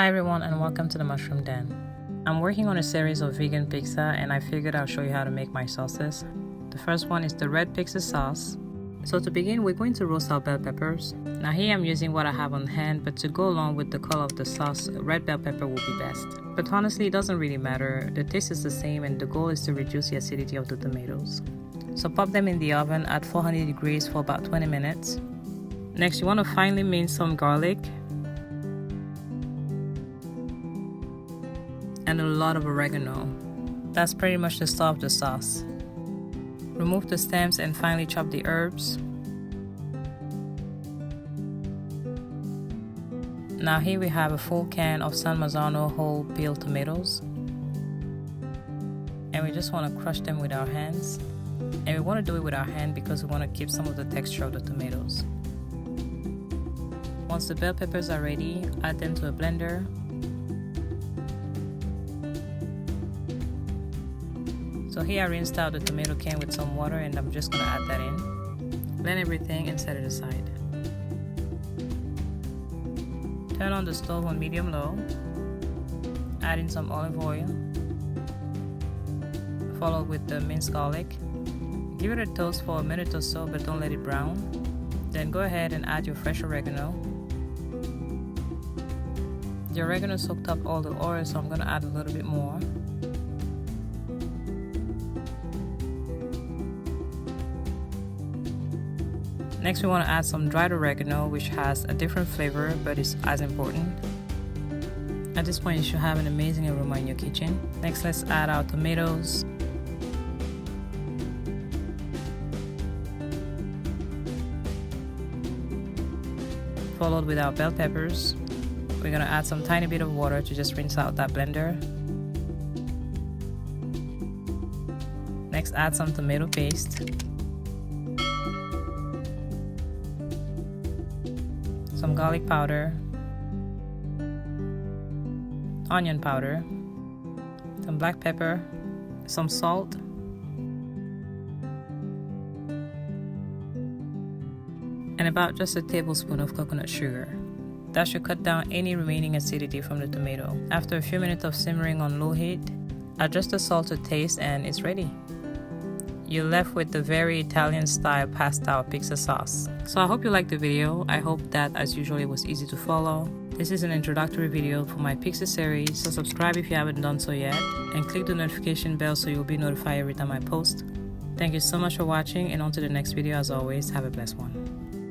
Hi everyone and welcome to the Mushroom Den. I'm working on a series of vegan pizza and I figured I'll show you how to make my sauces. The first one is the red pizza sauce. So to begin, we're going to roast our bell peppers. Now here I'm using what I have on hand, but to go along with the color of the sauce, red bell pepper will be best. But honestly, it doesn't really matter. The taste is the same and the goal is to reduce the acidity of the tomatoes. So pop them in the oven at 400 degrees for about 20 minutes. Next, you want to finely mince some garlic and a lot of oregano. That's pretty much the start of the sauce. Remove the stems and finely chop the herbs. Now here we have a full can of San Marzano whole peeled tomatoes. And we just want to crush them with our hands. And we want to do it with our hand because we want to keep some of the texture of the tomatoes. Once the bell peppers are ready, add them to a blender. So here I rinsed out the tomato can with some water and I'm just going to add that in. Blend everything and set it aside. Turn on the stove on medium-low. Add in some olive oil. Followed with the minced garlic. Give it a toast for a minute or so, but don't let it brown. Then go ahead and add your fresh oregano. The oregano soaked up all the oil, so I'm going to add a little bit more. Next, we want to add some dried oregano, which has a different flavor but is as important. At this point, you should have an amazing aroma in your kitchen. Next, let's add our tomatoes. Followed with our bell peppers. We're going to add some tiny bit of water to just rinse out that blender. Next, add some tomato paste. Some garlic powder, onion powder, some black pepper, some salt, and about just a tablespoon of coconut sugar. That should cut down any remaining acidity from the tomato. After a few minutes of simmering on low heat, adjust the salt to taste and it's ready. You're left with the very Italian style pasta or pizza sauce. So I hope you liked the video. I hope that as usual it was easy to follow. This is an introductory video for my pizza series, so subscribe if you haven't done so yet and click the notification bell so you'll be notified every time I post. Thank you so much for watching and on to the next video. As always, have a blessed one.